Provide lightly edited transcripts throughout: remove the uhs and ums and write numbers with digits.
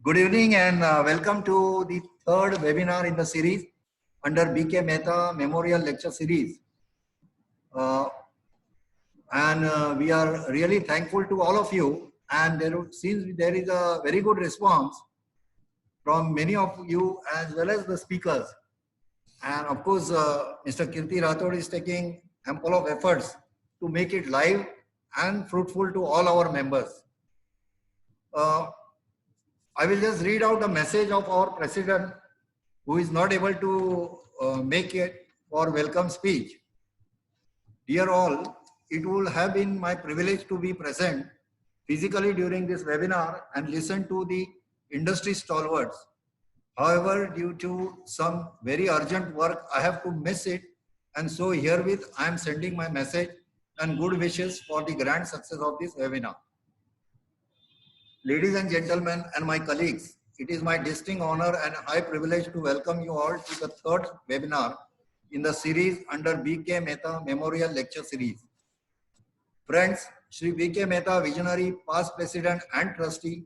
Good evening and welcome to the third webinar in the series under BK Mehta Memorial Lecture Series. We are really thankful to all of you, and seems there is a very good response from many of you as well as the speakers. And of course, Mr. Kirti Rathod is taking ample of efforts to make it live and fruitful to all our members. I will just read out a message of our president who is not able to make it for welcome speech. Dear all, it would have been my privilege to be present physically during this webinar and listen to the industry stalwarts. However, due to some very urgent work, I have to miss it. And so herewith, I am sending my message and good wishes for the grand success of this webinar. Ladies and gentlemen and my colleagues, it is my distinct honor and high privilege to welcome you all to the third webinar in the series under BK Mehta Memorial Lecture Series. Friends, Shri BK Mehta, visionary, past president and trustee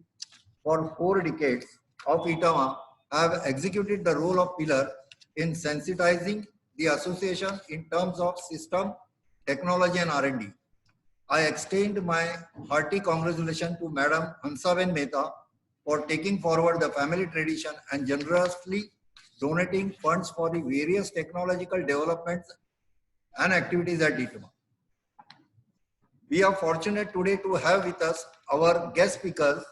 for 4 decades of ITAMA, have executed the role of pillar in sensitizing the association in terms of system, technology and R&D. I extend my hearty congratulations to Madam Hansaben Mehta for taking forward the family tradition and generously donating funds for the various technological developments and activities at ITAMA. We are fortunate today to have with us our guest speakers,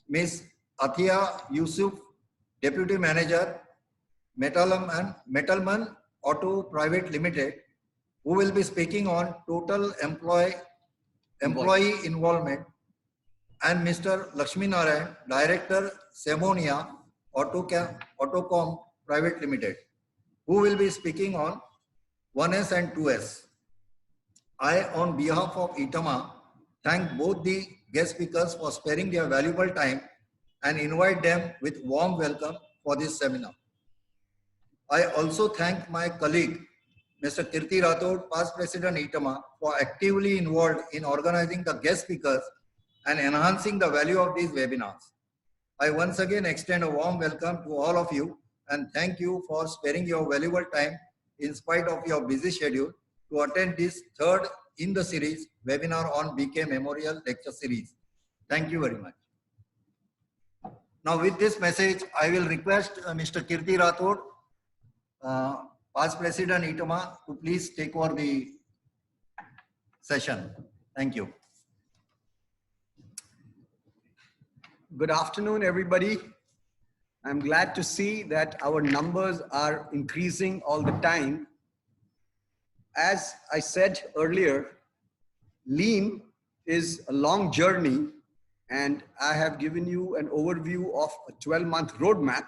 Ms. Athiya Yusuf, Deputy Manager, Metalman Auto Private Limited, who will be speaking on total employee involvement, and Mr. Lakshmi Narayan, Director, Semonia Autocom Private Limited, who will be speaking on 1S and 2S. I, on behalf of ITAMA, thank both the guest speakers for sparing their valuable time and invite them with warm welcome for this seminar. I also thank my colleague, Mr. Kirti Rathod, past President ITAMA, for actively involved in organizing the guest speakers and enhancing the value of these webinars. I once again extend a warm welcome to all of you and thank you for sparing your valuable time in spite of your busy schedule to attend this third in the series webinar on BK Memorial Lecture Series. Thank you very much. Now with this message, I will request Mr. Kirti Rathod, past President ITAMA, to please take over the session. Thank you. Good afternoon, everybody. I'm glad to see that our numbers are increasing all the time. As I said earlier, Lean is a long journey, and I have given you an overview of a 12-month roadmap.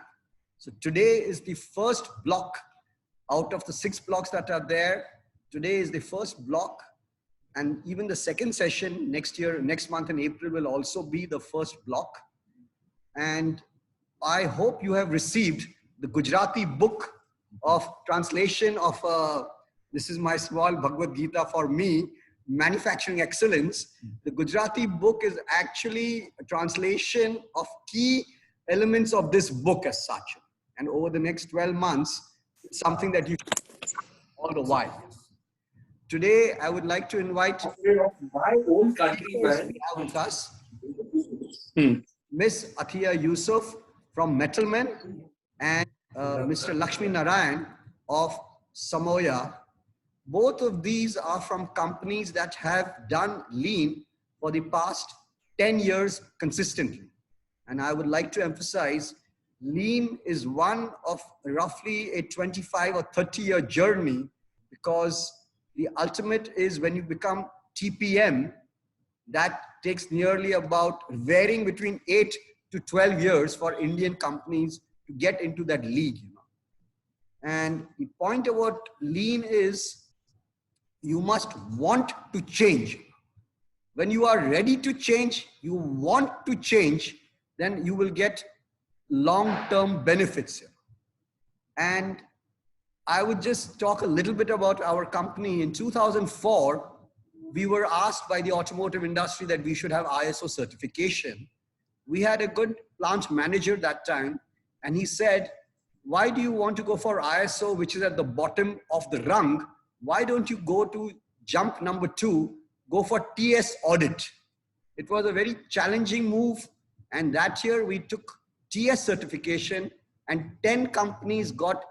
So today is the first block out of the 6 blocks that are there. Today is the first block, and even the second session next month in April will also be the first block. And I hope you have received the Gujarati book of translation of, this is my small Bhagavad Gita for me, Manufacturing Excellence. The Gujarati book is actually a translation of key elements of this book as such. And over the next 12 months, it's something that you all the while. Today, I would like to invite my own country with us, Ms. Athiya Yusuf from Metalman and Mr. Lakshmi Narayan of Samoya. Both of these are from companies that have done Lean for the past 10 years consistently. And I would like to emphasize, Lean is one of roughly a 25 or 30-year journey, because the ultimate is when you become TPM, that takes nearly about varying between 8 to 12 years for Indian companies to get into that league. And the point about Lean is you must want to change. When you are ready to change, you want to change, then you will get long-term benefits here. And I would just talk a little bit about our company. In 2004, we were asked by the automotive industry that we should have ISO certification. we had a good plant manager that time, and he said, why do you want to go for ISO, which is at the bottom of the rung? Why don't you go to jump number 2, go for TS audit? It was a very challenging move. And that year we took TS certification and 10 companies got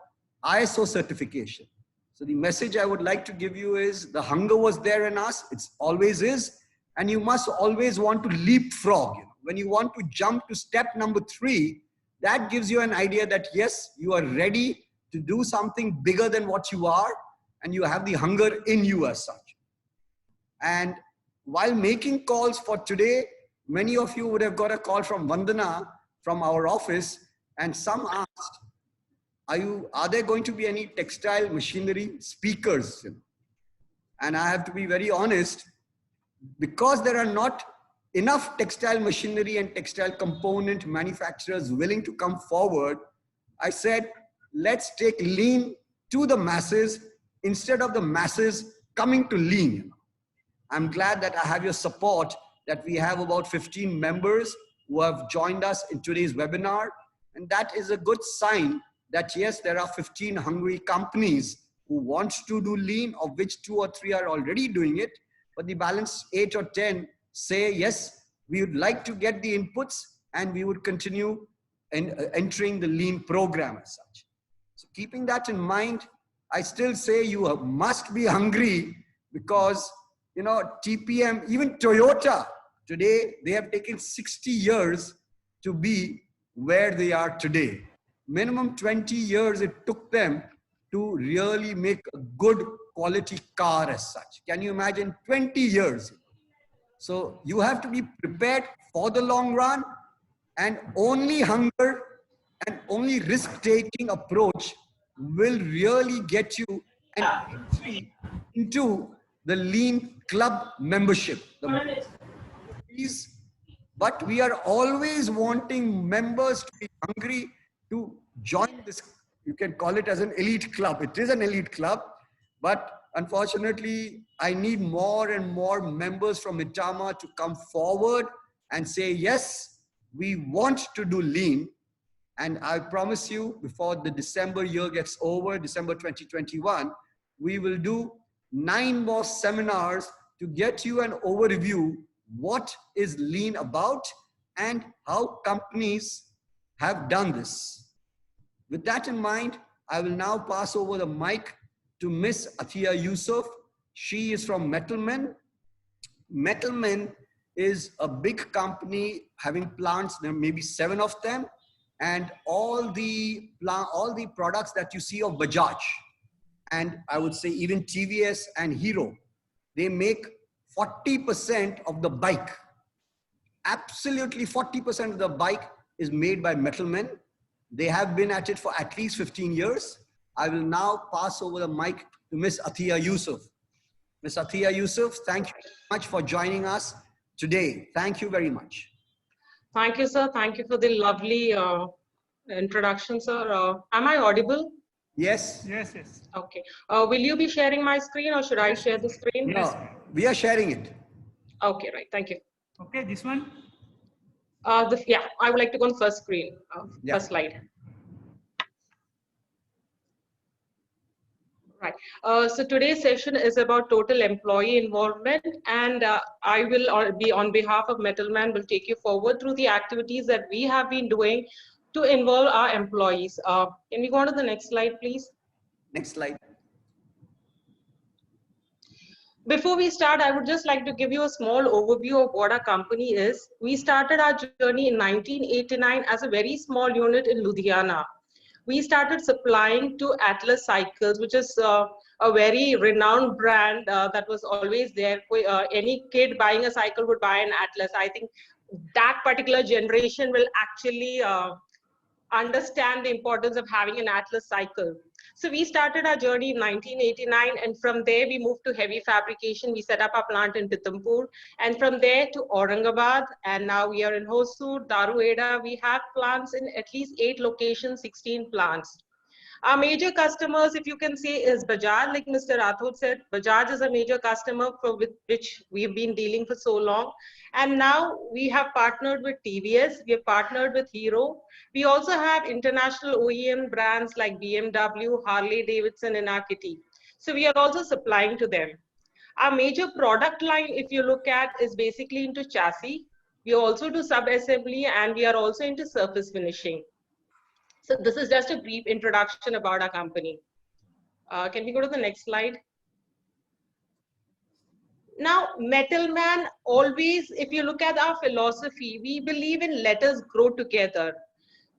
ISO certification. So the message I would like to give you is the hunger was there in us. It always is. And you must always want to leapfrog. When you want to jump to step number 3, that gives you an idea that yes, you are ready to do something bigger than what you are, and you have the hunger in you as such. And while making calls for today, many of you would have got a call from Vandana from our office, and some asked, are there going to be any textile machinery speakers? And I have to be very honest, because there are not enough textile machinery and textile component manufacturers willing to come forward, I said, let's take lean to the masses instead of the masses coming to lean. I'm glad that I have your support, that we have about 15 members who have joined us in today's webinar. And that is a good sign that yes, there are 15 hungry companies who want to do lean, of which 2 or 3 are already doing it. But the balance 8 or 10 say, yes, we would like to get the inputs and we would continue entering the lean program as such. So keeping that in mind, I still say you must be hungry, because, TPM, even Toyota, today, they have taken 60 years to be where they are today. Minimum 20 years it took them to really make a good quality car as such. Can you imagine 20 years? So you have to be prepared for the long run, and only hunger and only risk-taking approach will really get you an entry into the lean club membership. But we are always wanting members to be hungry to join this. You can call it as an elite club. It is an elite club, but unfortunately, I need more and more members from Itama to come forward and say, yes, we want to do lean. And I promise you, before the December year gets over, December 2021, we will do 9 more seminars to get you an overview what is lean about and how companies have done this. With that in mind, I will now pass over the mic to Miss Athiya Yusuf. She is from Metalman. Metalman is a big company having plants. There may be 7 of them, and all the products that you see of Bajaj, and I would say even TVS and Hero, they make 40% of the bike. Absolutely 40% of the bike is made by Metalman. They have been at it for at least 15 years. I will now pass over the mic to Miss Athiya Yusuf. Miss Athiya Yusuf, thank you very much for joining us today. Thank you very much. Thank you, sir. Thank you for the lovely introduction, sir. Am I audible? Yes. Yes, yes. Okay. Will you be sharing my screen, or should I share the screen? No, we are sharing it. Okay, right. Thank you. Okay, this one. Yeah, I would like to go on first screen, first slide. Right. So today's session is about total employee involvement, and I will be on behalf of Metalman will take you forward through the activities that we have been doing to involve our employees. Can we go on to the next slide, please? Next slide. Before we start, I would just like to give you a small overview of what our company is. We started our journey in 1989 as a very small unit in Ludhiana. We started supplying to Atlas Cycles, which is a very renowned brand that was always there. Any kid buying a cycle would buy an Atlas. I think that particular generation will actually understand the importance of having an Atlas cycle. So we started our journey in 1989, and from there we moved to heavy fabrication. We set up our plant in Pithampur, and from there to Aurangabad, and now we are in Hosur, Daruheda. We have plants in at least 8 locations, 16 plants. Our major customers, if you can say, is Bajaj. Like Mr. Rathod said, Bajaj is a major customer with which we've been dealing for so long. And now we have partnered with TVS, we have partnered with Hero. We also have international OEM brands like BMW, Harley Davidson, and our kitty. So we are also supplying to them. Our major product line, if you look at, is basically into chassis. We also do sub-assembly, and we are also into surface finishing. So this is just a brief introduction about our company. Can we go to the next slide? Now, Metalman always, if you look at our philosophy, we believe in let us grow together.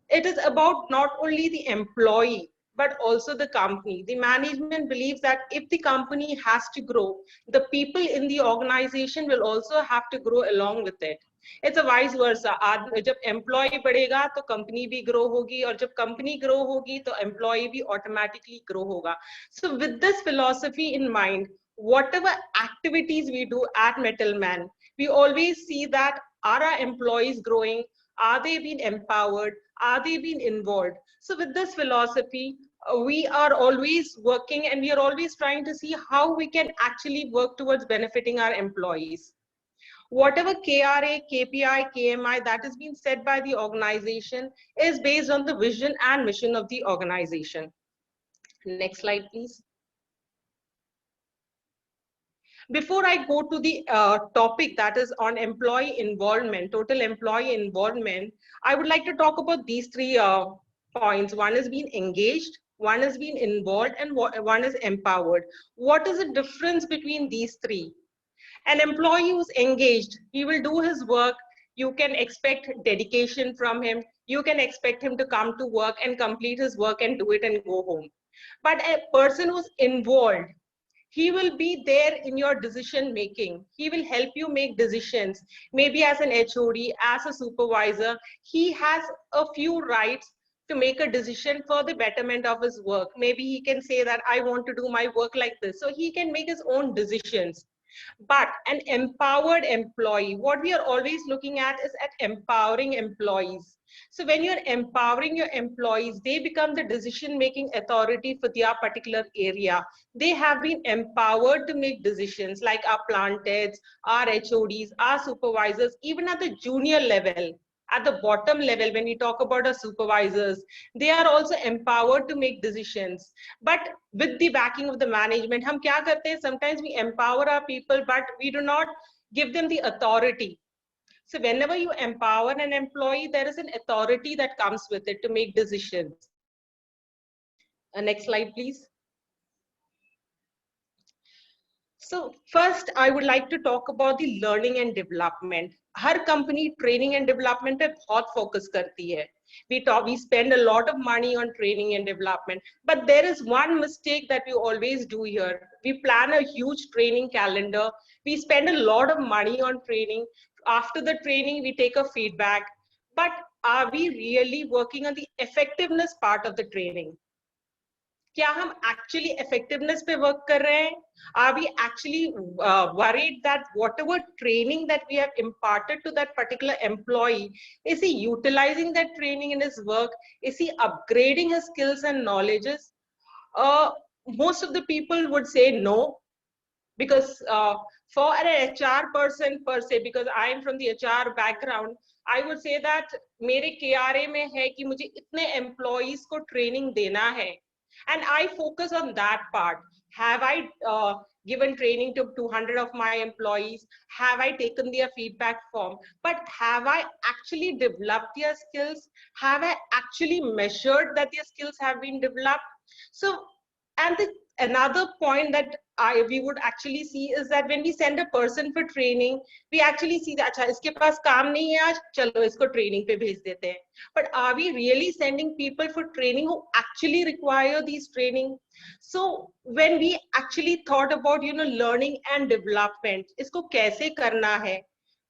It is about not only the employee, but also the company. The management believes that if the company has to grow, the people in the organization will also have to grow along with it. It's a vice versa. जब employee बढ़ेगा तो company भी grow होगी, और जब company grow होगी तो employee भी automatically grow होगा. So with this philosophy in mind, whatever activities we do at Metalman, we always see that are our employees growing? Are they being empowered? Are they being involved? So with this philosophy, we are always working, and we are always trying to see how we can actually work towards benefiting our employees. Whatever KRA, KPI, KMI that is being set by the organization is based on the vision and mission of the organization. Next slide, please. Before I go to the topic that is on employee involvement, total employee involvement, I would like to talk about these three points. One is being engaged, one is being involved, and one is empowered. What is the difference between these three? An employee who's engaged, he will do his work. You can expect dedication from him. You can expect him to come to work and complete his work and do it and go home. But a person who's involved, he will be there in your decision making. He will help you make decisions. Maybe as an HOD, as a supervisor, he has a few rights to make a decision for the betterment of his work. Maybe he can say that I want to do my work like this. So he can make his own decisions. But an empowered employee, what we are always looking at is at empowering employees. So when you're empowering your employees, they become the decision-making authority for their particular area. They have been empowered to make decisions, like our plant heads, our HODs, our supervisors, even at the junior level. At the bottom level, when we talk about our supervisors, they are also empowered to make decisions. But with the backing of the management, हम क्या करते हैं? Sometimes we empower our people, but we do not give them the authority. So whenever you empower an employee, there is an authority that comes with it to make decisions. Next slide, please. So first, I would like to talk about the learning and development. Her company training and development पे बहुत focus करती है. We spend a lot of money on training and development, but there is one mistake that we always do here. We plan a huge training calendar. We spend a lot of money on training. After the training, we take a feedback. But are we really working on the effectiveness part of the training? क्या हम actually effectiveness पे work कर रहे हैं? Are we actually worried that whatever training that we have imparted to that particular employee, is he utilizing that training in his work? Is he upgrading his skills and knowledges? Most of the people would say no, because for an HR person per se, because I am from the HR background, I would say that मेरे KRA में है कि मुझे इतने employees को training देना है. And I focus on that part. Have I given training to 200 of my employees? Have I taken their feedback form? But have I actually developed their skills? Have I actually measured that their skills have been developed? So, and another point that we would actually see is that when we send a person for training, we actually see that अच्छा इसके पास काम नहीं है आज, चलो इसको training पे भेज देते हैं. But are we really sending people for training who actually require these training? So when we actually thought about learning and development, इसको कैसे करना है,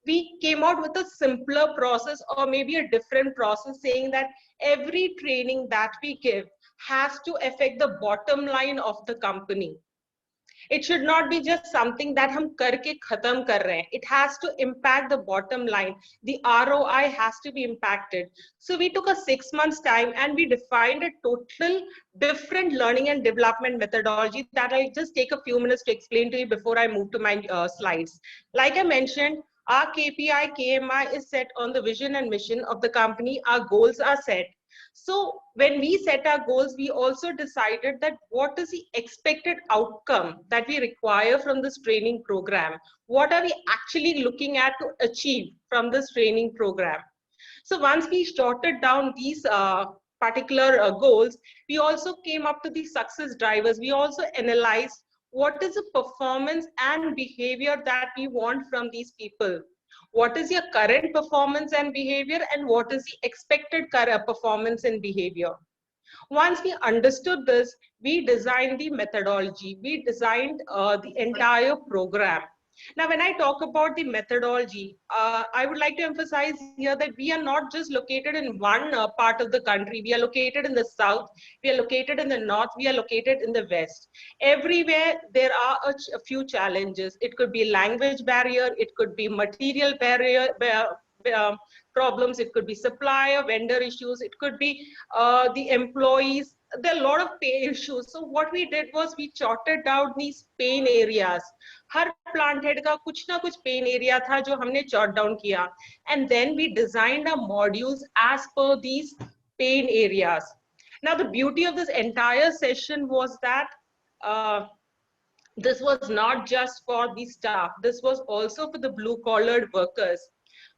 we came out with a simpler process, or maybe a different process, saying that every training that we give has to affect the bottom line of the company. It should not be just something that हम करके खत्म कर रहे हैं. It has to impact the bottom line. The ROI has to be impacted. So we took a 6 months time and we defined a total different learning and development methodology that I'll just take a few minutes to explain to you before I move to my slides. Like I mentioned, our KPI, KMI is set on the vision and mission of the company. Our goals are set. So when we set our goals, we also decided that what is the expected outcome that we require from this training program? What are we actually looking at to achieve from this training program? So once we jotted down these particular goals, we also came up to the success drivers. We also analyzed what is the performance and behavior that we want from these people. What is your current performance and behavior, and what is the expected current performance and behavior? Once we understood this, we designed the methodology. We designed the entire program. Now, when I talk about the methodology, I would like to emphasize here that we are not just located in one part of the country. We are located in the south, we are located in the north, we are located in the west. Everywhere there are a few challenges. It could be language barrier, it could be material barrier, problems, it could be supplier, vendor issues, it could be the employees. There are a lot of pay issues. So what we did was we charted out these pain areas. Her plant head का कुछ ना कुछ pain area था जो हमने jot down किया. And then we designed our modules as per these pain areas. Now the beauty of this entire session was that this was not just for the staff. This was also for the blue-collared workers.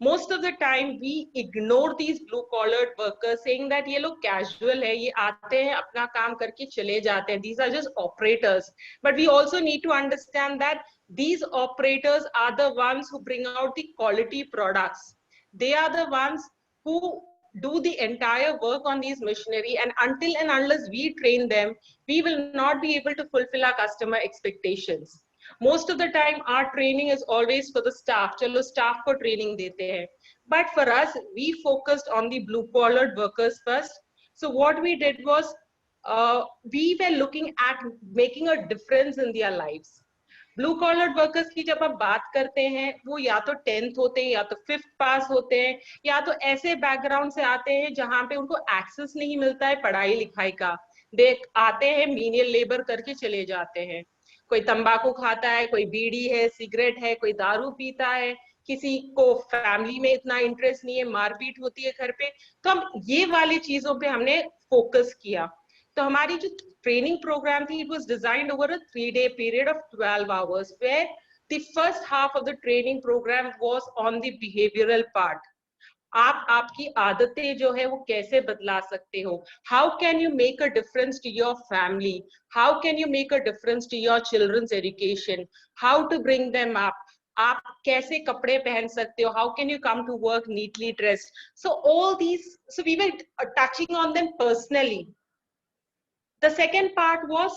Most of the time we ignore these blue-collared workers, saying that ये लोग casual है, ये आते हैं अपना काम करके चले जाते हैं. These are just operators. But we also need to understand that these operators are the ones who bring out the quality products. They are the ones who do the entire work on these machinery, and until and unless we train them, we will not be able to fulfill our customer expectations. Most of the time our training is always for the staff. Chalo staff ko training dete hain. But for us, we focused on the blue collared workers first. So what we did was we were looking at making a difference in their lives. Blue collared workers की जब आप बात करते हैं, वो या तो 10th होते हैं, या तो 5th पास होते हैं, या तो ऐसे बैकग्राउंड से आते हैं जहां पे उनको एक्सेस नहीं मिलता है पढ़ाई लिखाई का. देख आते हैं, मीनियल लेबर करके चले जाते हैं. कोई तंबाकू खाता है, कोई बीड़ी है, सिगरेट है, कोई दारू पीता है, किसी को फैमिली में इतना इंटरेस्ट नहीं है, मारपीट होती है घर पे. तो हम ये वाली चीजों पे हमने फोकस किया. तो हमारी जो training program थी, it was designed over a 3-day period of 12 hours, where the first half of the training program was on the behavioral part. आप आपकी आदतें जो है वो कैसे बदला सकते हो? How can you make a difference to your family? How can you make a difference to your children's education? How to bring them up? आप कैसे कपड़े पहन सकते हो? How can you come to work neatly dressed? So all these, so we were touching on them personally. The second part was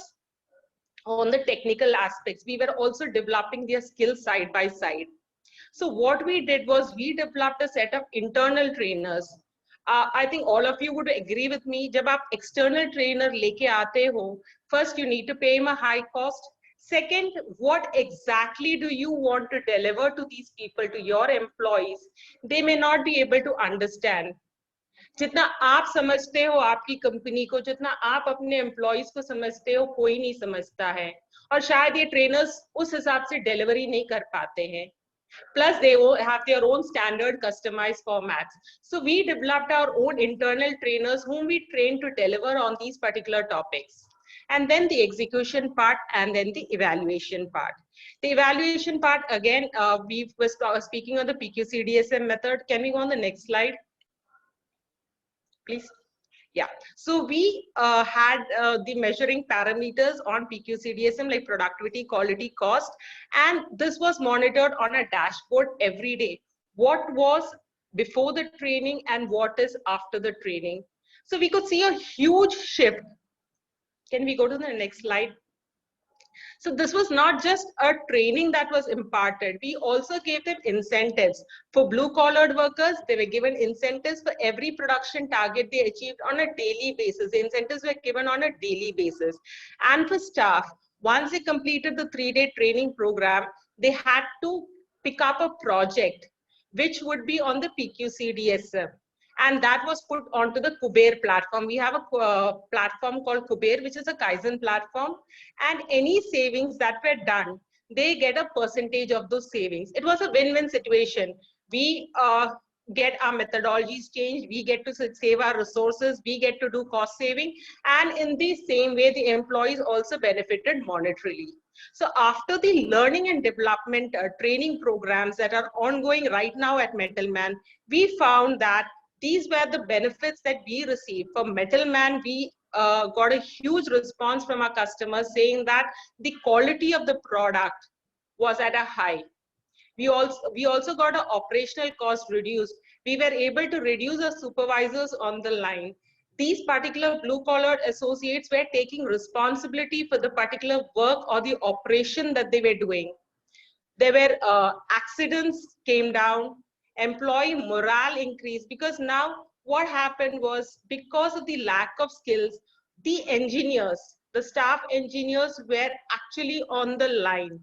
on the technical aspects. We were also developing their skills side by side. So what we did was we developed a set of internal trainers. I think all of you would agree with me. जब आप external trainer लेके आते हो, first you need to pay him a high cost. Second, what exactly do you want to deliver to these people, to your employees? They may not be able to understand. जितना आप समझते हो आपकी company को, जितना आप अपने employees को समझते हो, कोई नहीं समझता है. और शायद ये ट्रेनर्स उस हिसाब से डिलीवरी नहीं कर पाते हैं. Plus they have their own standard customized formats. So we developed our own internal trainers whom we trained to deliver on these particular topics. And then the execution part, and then the evaluation part. The evaluation part, again, we were speaking on the PQCDSM method. Can we go on the next slide? Please. Yeah, so we had the measuring parameters on PQCDSM like productivity, quality, cost, and this was monitored on a dashboard every day. What was before the training and what is after the training. So we could see a huge shift. Can we go to the next slide? So this was not just a training that was imparted. We also gave them incentives. For blue-collared workers, they were given incentives for every production target they achieved on a daily basis. The incentives were given on a daily basis. And for staff, Once they completed the 3-day training program, they had to pick up a project which would be on the PQCDSM. And that was put onto the Kuber platform. We have a platform called Kuber, which is a Kaizen platform. And any savings that were done, they get a percentage of those savings. It was a win-win situation. We get our methodologies changed, we get to save our resources, we get to do cost saving, and in the same way, the employees also benefited monetarily. So after the learning and development training programs that are ongoing right now at Metalman, we found that these were the benefits that we received. For Metalman, we got a huge response from our customers saying that the quality of the product was at a high. We also got an operational cost reduced. We were able to reduce our supervisors on the line. These particular blue-collar associates were taking responsibility for the particular work or the operation that they were doing. There were accidents came down, employee morale increased, because now what happened was, because of the lack of skills, the engineers, the staff engineers were actually on the line.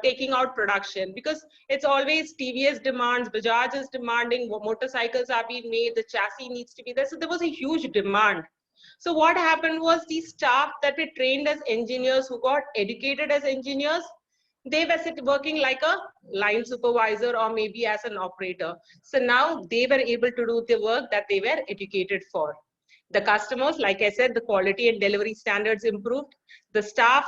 Taking out production, because it's always TVS demands, Bajaj is demanding, motorcycles are being made, the chassis needs to be there. So there was a huge demand. So what happened was, the staff that were trained as engineers, who got educated as engineers, they were working like a line supervisor or maybe as an operator. So now they were able to do the work that they were educated for. The customers, like I said, the quality and delivery standards improved. The staff,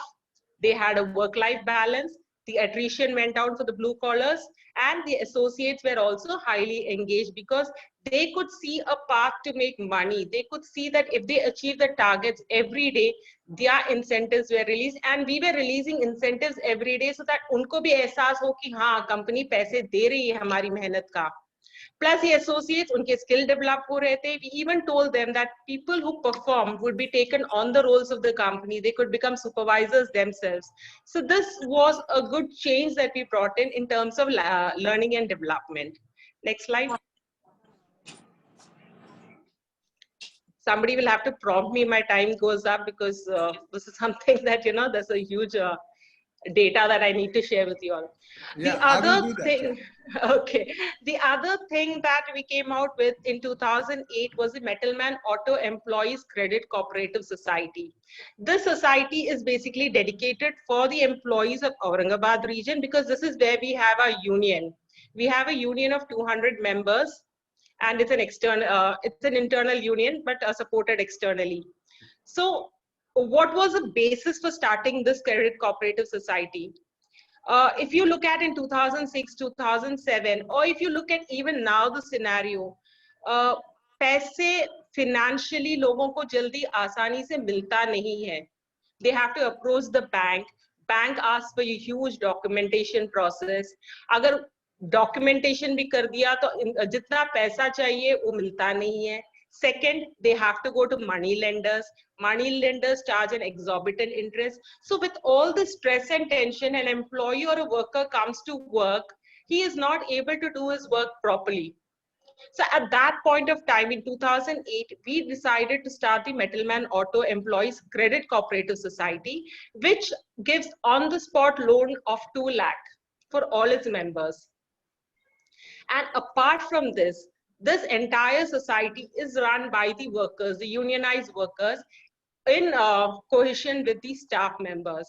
they had a work-life balance. The attrition went down for the blue collars, and the associates were also highly engaged, because they could see a path to make money. They could see that if they achieve the targets every day, their incentives were released, and we were releasing incentives every day so that unko bhi ehsaas ho ki haan, company paise de rahi hai hamari mehnat ka. Plus the associates, unke skill develop ho rahe the. We even told them that people who perform would be taken on the roles of the company. They could become supervisors themselves. So this was a good change that we brought in terms of learning and development. Next slide. Somebody will have to prompt me, my time goes up, because this is something that, you know, there's a huge data that I need to share with you all. Yeah, The other thing, okay, the other thing that we came out with in 2008 was the Metalman Auto Employees Credit Cooperative Society. This society is basically dedicated for the employees of Aurangabad region, because this is where we have our union. We have a union of 200 members, and it's an internal union, but supported externally. So what was the basis for starting this credit cooperative society? If you look at in 2006, 2007, or if you look at even now the scenario, पैसे financially लोगों को जल्दी आसानी से मिलता नहीं है. They have to approach the bank. Bank asks for a huge documentation process. अगर documentation भी कर दिया तो जितना पैसा चाहिए वो मिलता नहीं है. Second, they have to go to money lenders. Money lenders charge an exorbitant interest. So with all the stress and tension, an employee or a worker comes to work, he is not able to do his work properly. So at that point of time in 2008, we decided to start the Metalman Auto Employees Credit Cooperative Society, which gives on-the-spot loan of 2 lakh for all its members. And apart from this, this entire society is run by the workers, the unionized workers, in cohesion with the staff members.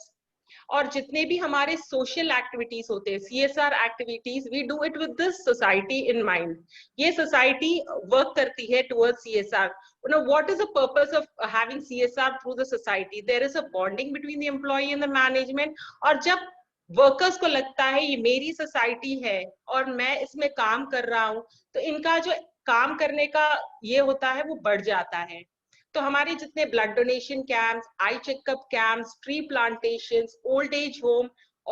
और जितने भी हमारे social activities होते हैं, CSR activities, we do it with this society in mind. ये society work करती है towards CSR. You know, what is the purpose of having CSR through the society? There is a bonding between the employee and the management. और जब workers को लगता है ये मेरी सोसाइटी है और मैं इसमें काम कर रहा हूं, तो इनका जो काम करने का ये होता है वो बढ़ जाता है. तो हमारे जितने blood donation camps, eye checkup camps, tree plantations, old age home,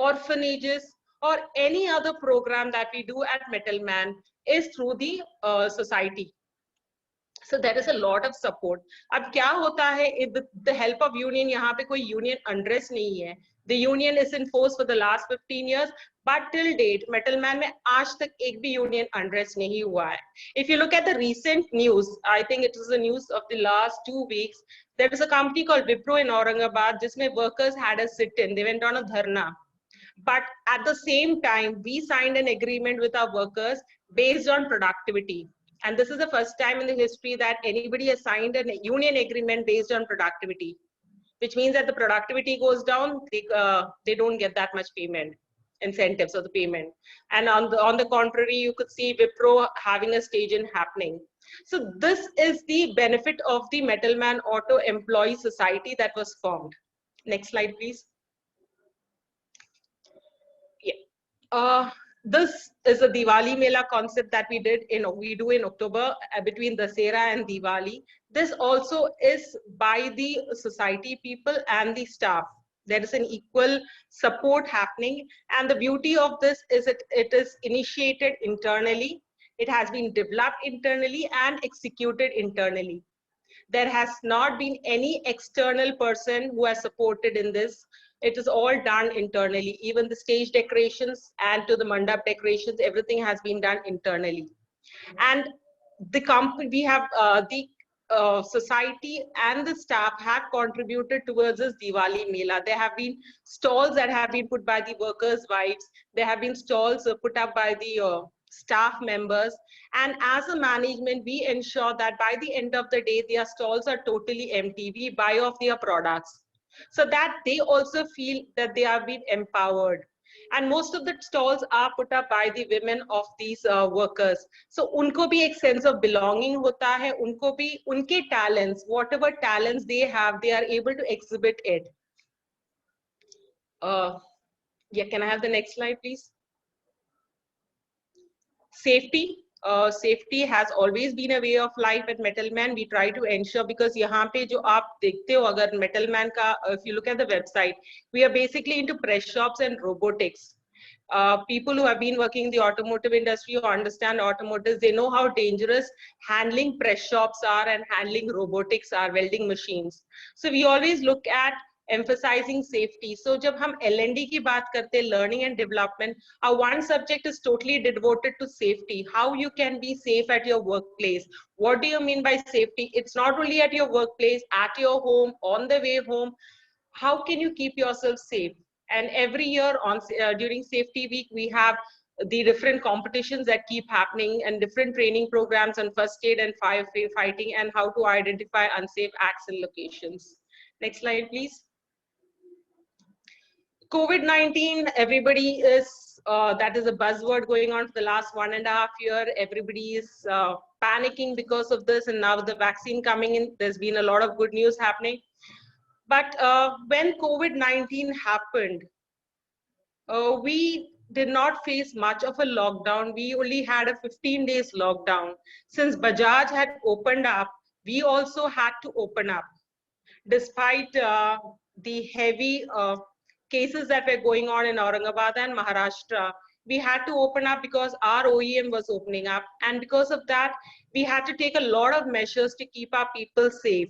orphanages और any other programme that we do at Metalman is through the society. So there is a lot of support. अब क्या होता है, the help of union, यहाँ पे कोई union undress नहीं है. The union is in force for the last 15 years, But till date, Metalman में आज तक एक भी union unrest नहीं हुआ है. If you look at the recent news, I think it is the news of the last 2 weeks. There is a company called Wipro in Aurangabad, जिसमें workers had a sit-in. They went on a dharna. But at the same time, we signed an agreement with our workers based on productivity. And this is the first time in the history that anybody has signed a union agreement based on productivity, which means that the productivity goes down, they don't get that much payment, incentives of the payment. And on the contrary, you could see Wipro having a stage-in happening. So this is the benefit of the Metalman Auto Employee Society that was formed. Next slide, please. This is a Diwali Mela concept that we do in October between Dussehra and Diwali. This also is by the society people and the staff. There is an equal support happening, and the beauty of this is it is initiated internally. It has been developed internally and executed internally. There has not been any external person who has supported in this. It is all done internally. Even the stage decorations and to the mandap decorations, everything has been done internally. And the company, we have the society and the staff have contributed towards this Diwali Mela. There have been stalls that have been put by the workers' wives. There have been stalls put up by the staff members. And as a management, we ensure that by the end of the day, their stalls are totally empty. We buy off their products so that they also feel that they have been empowered. And most of the stalls are put up by the women of these workers. So unko bhi ek sense of belonging hota hai, unko bhi unke talents, whatever talents they have, they are able to exhibit it. Yeah, can I have the next slide, please? Safety. Safety has always been a way of life at Metalman. We try to ensure, because यहाँ पे जो आप देखते हो अगर Metalman का, if you look at the website, we are basically into press shops and robotics. People who have been working in the automotive industry or understand automotives, they know how dangerous handling press shops are and handling robotics are, welding machines. So we always look at emphasizing safety. So जब हम L&D की बात करते हैं, learning and development, our one subject is totally devoted to safety. How you can be safe at your workplace. What do you mean by safety? It's not only at your workplace, at your home, on the way home. How can you keep yourself safe? And every year on during Safety Week, we have the different competitions that keep happening and different training programs on first aid and firefighting and how to identify unsafe acts and locations. Next slide, please. COVID-19, everybody is, that is a buzzword going on for the last 1.5 years. Everybody is panicking because of this, and now the vaccine coming in, there's been a lot of good news happening. But when COVID-19 happened, we did not face much of a lockdown. We only had a 15 days lockdown. Since Bajaj had opened up, we also had to open up. Despite the heavy cases that were going on in Aurangabad and Maharashtra, we had to open up because our OEM was opening up. And because of that, we had to take a lot of measures to keep our people safe.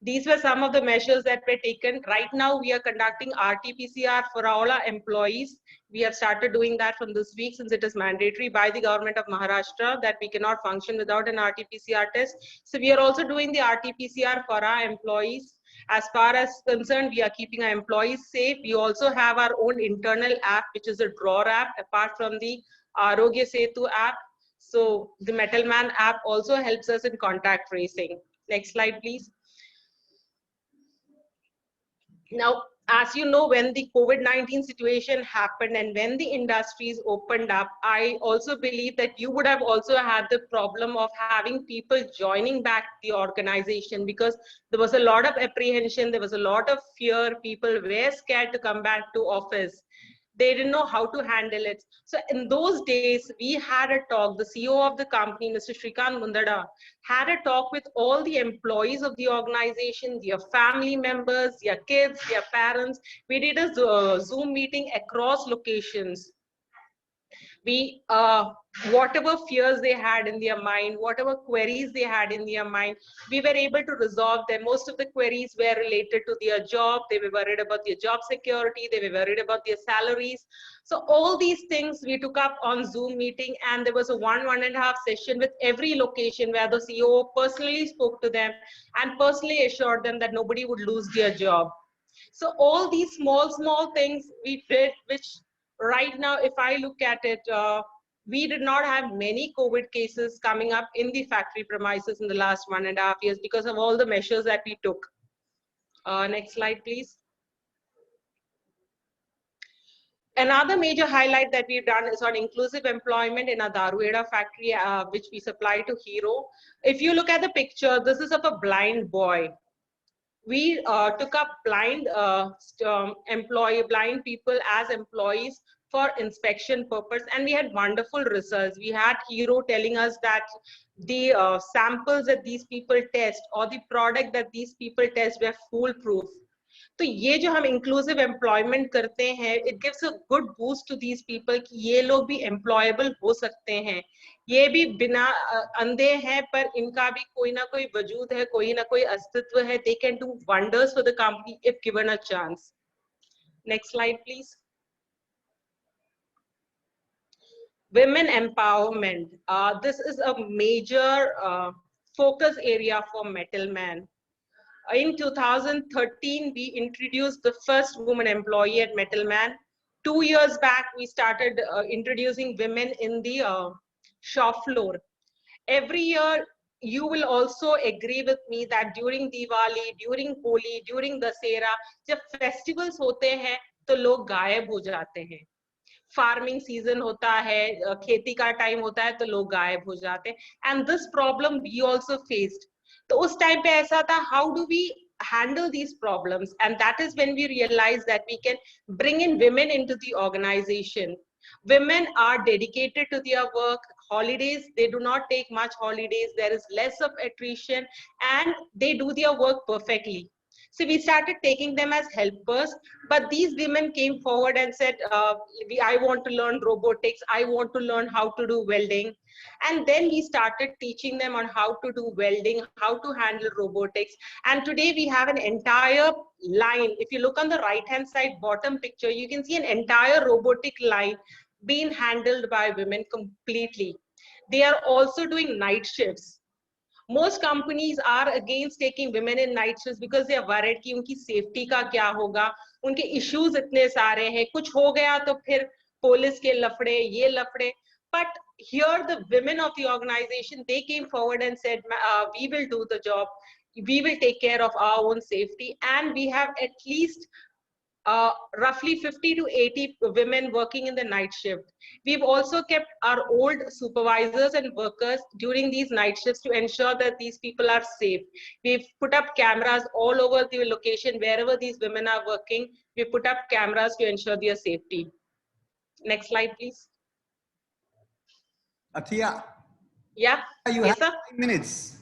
These were some of the measures that were taken. Right now, we are conducting RT-PCR for all our employees. We have started doing that from this week, since it is mandatory by the government of Maharashtra that we cannot function without an RT-PCR test. So we are also doing the RT-PCR for our employees. As far as concerned, we are keeping our employees safe. We also have our own internal app, which is a drawer app, apart from the Arogya Setu app. So the Metalman app also helps us in contact tracing. Next slide, please. Now, as you know, when the COVID-19 situation happened and when the industries opened up, I also believe that you would have also had the problem of having people joining back the organization, because there was a lot of apprehension, there was a lot of fear, people were scared to come back to office. They didn't know how to handle it. So in those days, we had a talk, the CEO of the company, Mr. Shrikant Mundada, had a talk with all the employees of the organization, their family members, their kids, their parents. We did a Zoom meeting across locations. We, whatever fears they had in their mind, whatever queries they had in their mind, we were able to resolve them. Most of the queries were related to their job. They were worried about their job security. They were worried about their salaries. So all these things we took up on Zoom meeting, and there was a 1.5 session with every location where the CEO personally spoke to them and personally assured them that nobody would lose their job. So all these small things we did, which right now, if I look at it, we did not have many COVID cases coming up in the factory premises in the last 1.5 years because of all the measures that we took. Next slide, please. Another major highlight that we've done is on inclusive employment in our Daruheda factory, which we supply to Hero. If you look at the picture, this is of a blind boy. We took up blind blind people as employees for inspection purpose, and we had wonderful results. We had Hero telling us that the samples that these people test or the product that these people test were foolproof. तो ये जो हम inclusive employment करते हैं, it gives a good boost to these people कि ये लोग भी एम्प्लॉयबल हो सकते हैं, ये भी बिना अंधे हैं पर इनका भी कोई ना कोई वजूद है, कोई ना कोई अस्तित्व है. They can do wonders for the company if given a chance. Next slide please. Women empowerment. This is a major focus area for Metalman. In 2013, we introduced the first woman employee at Metalman. 2 years back, we started introducing women in the shop floor. Every year, you will also agree with me that during Diwali, during Holi, during Dasera, जब festivals होते हैं, तो लोग गायब हो जाते हैं. Farming season होता है, खेती का टाइम होता है, तो लोग गायब हो जाते हैं. And this problem we also faced. तो उस टाइम पे ऐसा था, how do we handle these problems? And that is when we realized that we can bring in women into the organization. Women are dedicated to their work. Holidays, they do not take much holidays. There is less of attrition, and they do their work perfectly. So we started taking them as helpers, but these women came forward and said, I want to learn robotics, I want to learn how to do welding. And then we started teaching them on how to do welding, how to handle robotics. And today we have an entire line. If you look on the right-hand side bottom picture, you can see an entire robotic line being handled by women completely. They are also doing night shifts. Most companies are against taking women in night shifts because they are worried कि उनकी safety का क्या होगा, उनके issues इतने सारे हैं, कुछ हो गया तो फिर पुलिस के लफड़े, ये लफड़े. But here the women of the organization, they came forward and said, we will do the job, we will take care of our own safety, and we have at least roughly 50 to 80 women working in the night shift. We've also kept our old supervisors and workers during these night shifts to ensure that these people are safe. We've put up cameras all over the location. Wherever these women are working, we put up cameras to ensure their safety. Next slide, please. Athiya. Yeah. You yes, have sir? 5 minutes.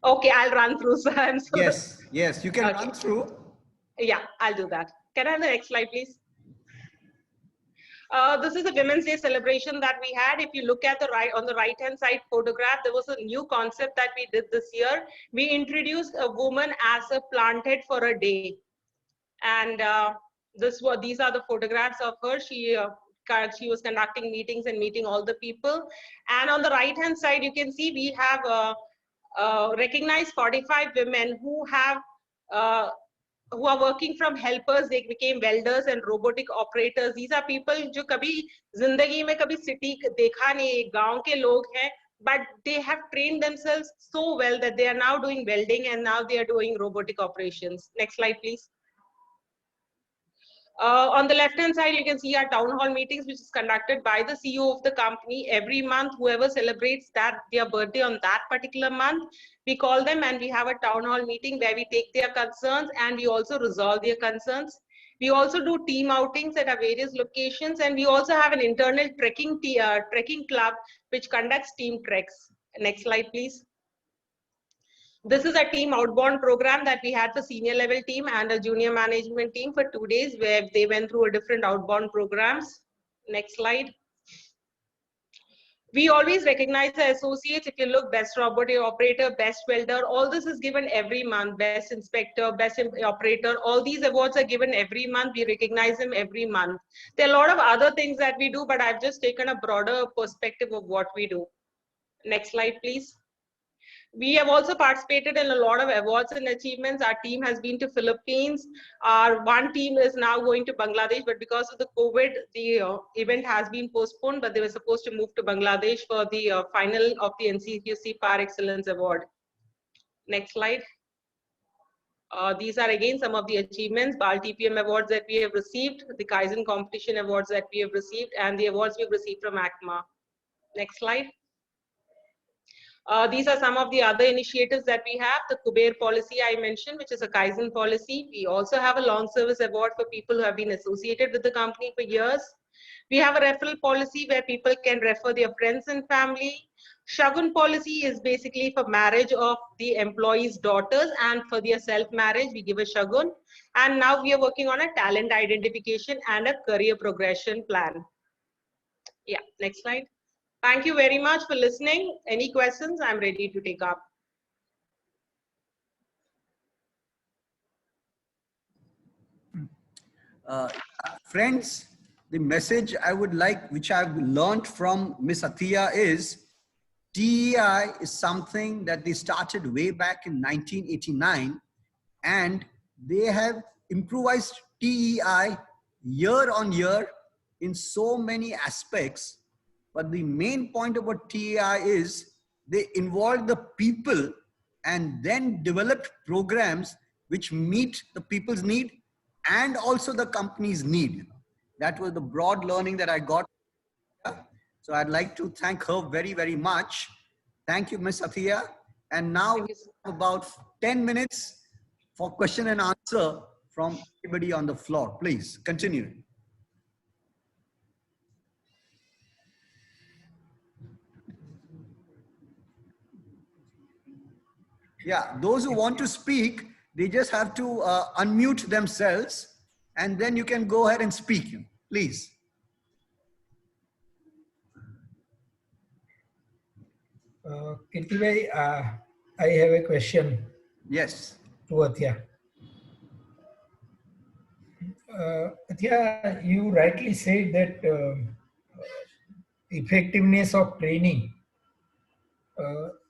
Okay, I'll run through, sir. I'm sorry. Yes, you can Okay. run through. Yeah, I'll do that. Can I have the next slide, please? This is a Women's Day celebration that we had. If you look at the on the right-hand side photograph, there was a new concept that we did this year. We introduced a woman as a planted for a day, and these are the photographs of her. She was conducting meetings and meeting all the people. And on the right-hand side, you can see we have recognized 45 women who have who are working from helpers. They became welders and robotic operators. These are people जो कभी जिंदगी में कभी city देखा नहीं, गांव के लोग हैं, but they have trained themselves so well that they are now doing welding and now they are doing robotic operations. Next slide, please. On the left-hand side, you can see our town hall meetings, which is conducted by the CEO of the company. Every month, whoever celebrates their birthday on that particular month, we call them and we have a town hall meeting where we take their concerns and we also resolve their concerns. We also do team outings at our various locations, and we also have an internal trekking club which conducts team treks. Next slide, please. This is a team outbound program that we had for senior level team and a junior management team for 2 days, where they went through a different outbound programs. Next slide. We always recognize the associates. If you look, best robot operator, best welder, all this is given every month. Best inspector, best operator, all these awards are given every month. We recognize them every month. There are a lot of other things that we do, but I've just taken a broader perspective of what we do. Next slide, please. We have also participated in a lot of awards and achievements. Our team has been to Philippines. Our one team is now going to Bangladesh, but because of the COVID, the event has been postponed, but they were supposed to move to Bangladesh for the final of the NCQC Par Excellence Award. Next slide. These are again some of the achievements, BAL TPM awards that we have received, the Kaizen competition awards that we have received, and the awards we've received from ACMA. Next slide. These are some of the other initiatives that we have. The Kuber policy I mentioned, which is a Kaizen policy. We also have a long service award for people who have been associated with the company for years. We have a referral policy where people can refer their friends and family. Shagun policy is basically for marriage of the employees' daughters, and for their self-marriage, we give a Shagun. And now we are working on a talent identification and a career progression plan. Yeah, next slide. Thank you very much for listening. Any questions? I'm ready to take up. Friends, the message I would like, which I've learned from Miss Athiya, is TEI is something that they started way back in 1989, and they have improvised TEI year on year in so many aspects. But the main point about TEI is they involve the people and then developed programs which meet the people's need and also the company's need. That was the broad learning that I got. So I'd like to thank her very, very much. Thank you, Ms. Athiya. And now we have about 10 minutes for question and answer from everybody on the floor. Please continue. Yeah, those who want to speak, they just have to unmute themselves, and then you can go ahead and speak, please. Kirti bhai, I have a question. Yes. To Athiya. Athiya, you rightly said that effectiveness of training.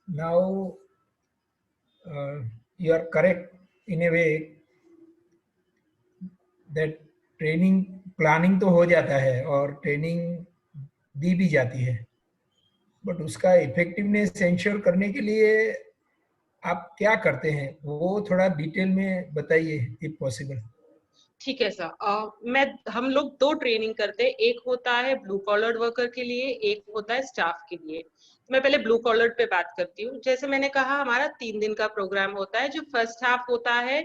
Now, you are correct in a way that training planning तो हो जाता है और training दी भी जाती है, but उसका effectiveness ensure करने के लिए आप क्या करते हैं वो थोड़ा डिटेल में बताइए if possible. ठीक है सर, हम लोग दो ट्रेनिंग करते हैं, एक होता है ब्लू कॉलर वर्कर के लिए, एक होता है स्टाफ के लिए। मैं पहले ब्लू कॉलर पे बात करती हूँ। जैसे मैंने कहा, हमारा 3 दिन का प्रोग्राम होता है। जो फर्स्ट हाफ होता है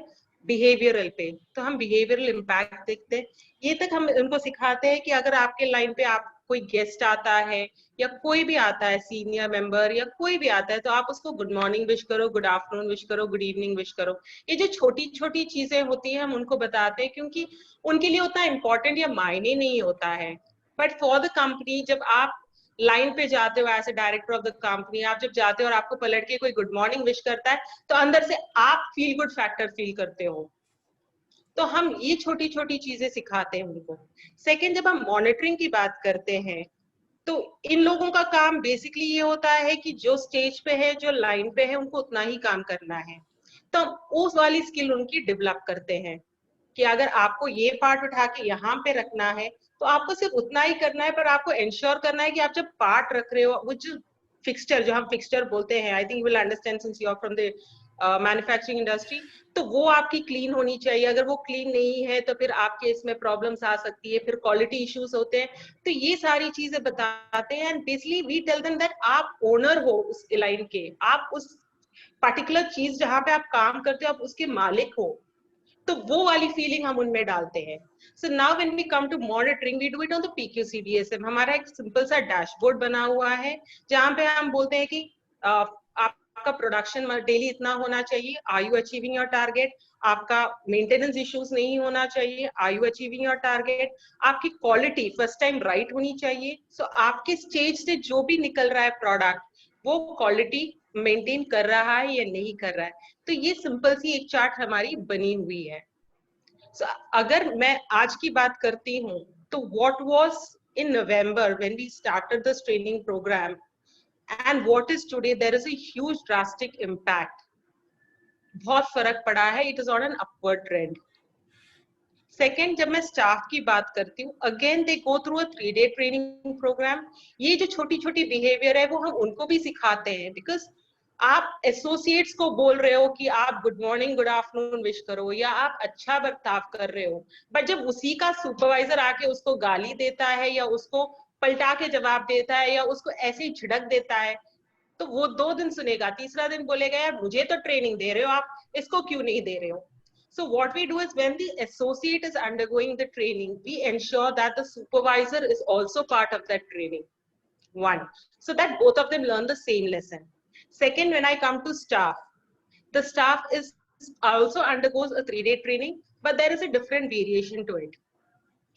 बिहेवियरल पे, तो हम बिहेवियरल इम्पैक्ट देखते हैं। ये तक हम उनको सिखाते हैं कि अगर आपके लाइन पे आप कोई गेस्ट आता है या कोई भी आता है, सीनियर मेंबर या कोई भी आता है, तो आप उसको गुड मॉर्निंग विश करो, गुड आफ्टरनून विश करो, गुड इवनिंग विश करो। ये जो छोटी छोटी चीजें होती हैं हम उनको बताते हैं, क्योंकि उनके लिए उतना इंपॉर्टेंट या मायने नहीं होता है। बट फॉर द कंपनी, जब आप लाइन पे जाते हो as a director of the company, आप जब जाते हो और आपको पलट के कोई गुड मॉर्निंग विश करता है, तो अंदर से आप फील गुड फैक्टर फील करते हो। तो हम ये छोटी छोटी चीजें सिखाते हैं उनको। सेकंड, जब हम मॉनिटरिंग की बात करते हैं, तो इन लोगों का काम बेसिकली ये होता है कि जो स्टेज पे है, जो लाइन पे है, उनको उतना ही काम करना है। तो उस वाली स्किल उनकी डेवलप करते हैं कि अगर आपको ये पार्ट उठा के यहाँ पे रखना है, तो आपको सिर्फ उतना ही करना है, पर आपको इंश्योर करना है कि आप जब पार्ट रख रहे हो, वो जो फिक्सचर, जो हम फिक्सचर बोलते हैं, I think you will understand since you are from the manufacturing industry, तो वो आपकी क्लीन होनी चाहिए। अगर वो क्लीन नहीं है तो फिर आपके इसमें प्रॉब्लम्स आ सकती है, फिर क्वालिटी इश्यूज होते हैं। तो ये सारी चीजें बताते हैं, and basically we tell them that आप ओनर हो उस लाइन के, आप उस पर्टिकुलर चीज जहां पे आप काम करते हो, आप उसके मालिक हो। तो वो वाली फीलिंग हम उनमें डालते हैं। So now when we come to monitoring, we do it on the PQCDSM। हमारा एक सिंपल सा डैशबोर्ड बना हुआ है, जहां पे हम बोलते हैं कि आप आपका प्रोडक्शन डेली इतना होना चाहिए, are you achieving your target? आपका मेंटेनेंस इश्यूज नहीं होना चाहिए, are you achieving your target? आपकी क्वालिटी फर्स्ट टाइम राइट होनी चाहिए। सो आपके स्टेज से जो भी निकल रहा है प्रोडक्ट वो क्वालिटी मेंटेन कर रहा है या नहीं कर रहा है। तो ये सिंपल सी एक चार्ट हमारी बनी हुई है। So, अगर मैं आज की बात करती हूँ तो what was in November when we started this training program and what is today, there is a huge drastic impact. बहुत फर्क पड़ा है, it is on an upward trend. Second, जब मैं स्टाफ की बात करती हूँ, again they go through a 3-day training programme. ये जो छोटी छोटी बिहेवियर है वो हम उनको भी सिखाते हैं, बिकॉज आप एसोसिएट्स को बोल रहे हो कि आप good morning good afternoon wish करो या आप अच्छा बर्ताव कर रहे हो, बट जब उसी का सुपरवाइजर आके उसको गाली देता है या उसको पलटा के जवाब देता है या उसको ऐसे ही झिड़क देता है, तो वो 2 दिन सुनेगा, तीसरा दिन बोलेगा यार मुझे तो ट्रेनिंग दे रहे हो आप, इसको क्यों नहीं दे रहे हो? So what we do is when the associate is undergoing the training, we ensure that the supervisor is also part of that training. One, so that both of them learn the same lesson. Second, when I come to staff, the staff is also undergoes a 3-day training, but there is a different variation to it.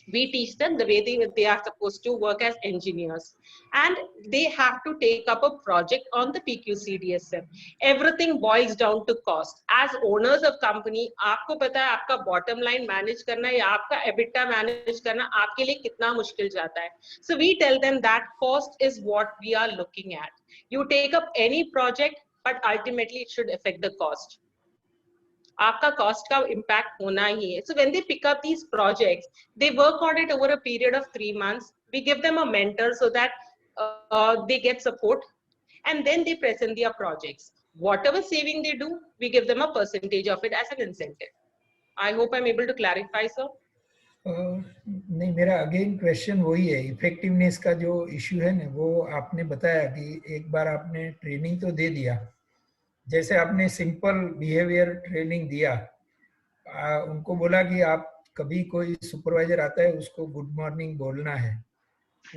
We teach them the way they are supposed to work as engineers, and they have to take up a project on the PQCDSM. Everything boils down to cost. As owners of company, आपको पता है आपका bottom line manage करना या आपका EBITDA manage करना आपके लिए कितना मुश्किल जाता है. So we tell them that cost is what we are looking at. You take up any project, but ultimately it should affect the cost. आपका कॉस्ट का इम्पैक्ट होना ही है. So when they pick up these projects, they work on it over a period of 3 months. We give them a mentor so that they get support, and then they present their projects. Whatever saving they do, we give them a percentage of it as an incentive. I hope I'm able to clarify, sir. नहीं, मेरा again question वही है, effectiveness का जो issue है ना, वो आपने बताया कि एक बार आपने ट्रेनिंग तो दे दिया, जैसे आपने सिंपल बिहेवियर ट्रेनिंग दिया, उनको बोला कि आप कभी कोई सुपरवाइजर आता है उसको गुड मॉर्निंग बोलना है,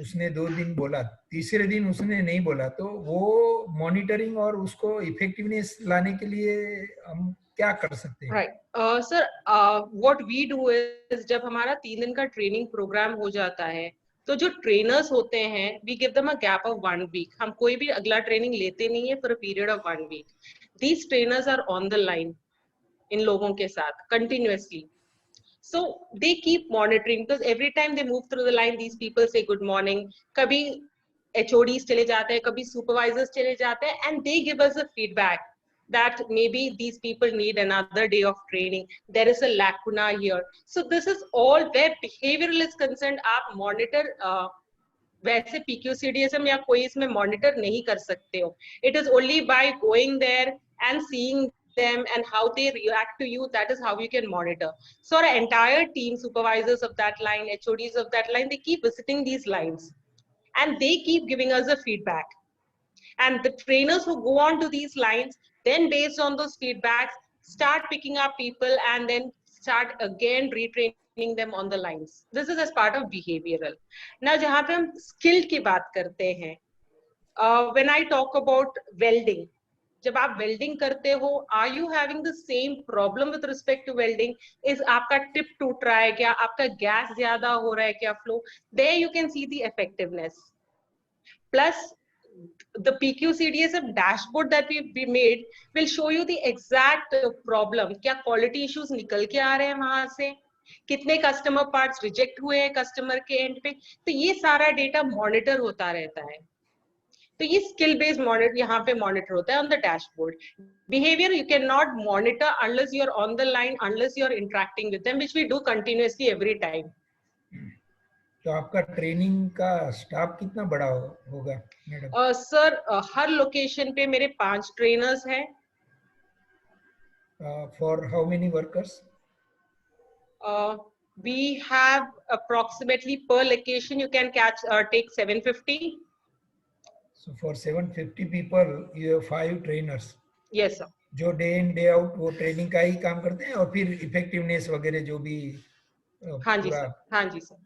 उसने 2 दिन बोला, तीसरे दिन उसने नहीं बोला, तो वो मॉनिटरिंग और उसको इफेक्टिवनेस लाने के लिए हम क्या कर सकते हैं? Right. Sir, what we do is जब हमारा 3 दिन का ट्रेनिंग प्रोग्राम हो जाता है, तो जो ट्रेनर्स होते हैं, we give them a gap of 1 week. हम कोई भी अगला ट्रेनिंग लेते नहीं है for a period of 1 week. These trainers are on the line इन लोगों के साथ continuously. So they keep monitoring because every time they move through the line, these people say good morning. कभी HODs चले जाते हैं, कभी supervisors चले जाते हैं, and they give us a feedback that maybe these people need another day of training. There is a lacuna here. So this is all where behavioral is concerned. आप monitor वैसे PQCDSM या कोई इसमें monitor नहीं कर सकते हो. It is only by going there and seeing them and how they react to you, that is how you can monitor. So our entire team, supervisors of that line, HODs of that line, they keep visiting these lines and they keep giving us a feedback. And the trainers who go on to these lines, then based on those feedbacks, start picking up people and then start again retraining them on the lines. This is as part of behavioral. Now, जहाँ पे हम skill की बात करते हैं, when I talk about welding, जब आप welding करते हो, are you having the same problem with respect to welding? Is आपका टिप टूट रहा है क्या, आपका गैस ज्यादा हो रहा है क्या flow? There you can see the effectiveness. Plus the PQCDSM dashboard that we made will show you the exact problem. क्या quality issues निकल के आ रहे हैं वहां से, कितने कस्टमर पार्ट्स रिजेक्ट हुए हैं कस्टमर के एंड पे, तो ये सारा डेटा मॉनिटर होता रहता है. तो ये स्किल बेस्ड मॉनिटर यहाँ पे मॉनिटर होता है on the dashboard. Behaviour you can not monitor unless you are on the line, unless you are interacting with them, which we do continuously every time. तो आपका ट्रेनिंग का staff कितना बड़ा होगा मैडम? सर हर location पे मेरे 5 trainers हैं. For how many workers? We have approximately per location you can take 750. So for 750 people, you have 5 trainers. Yes, sir. जो डे इन डे आउट वो ट्रेनिंग का ही काम करते हैं और फिर इफेक्टिवनेस वगैरह जो भी हाँ जी सर, हाँ जी सर.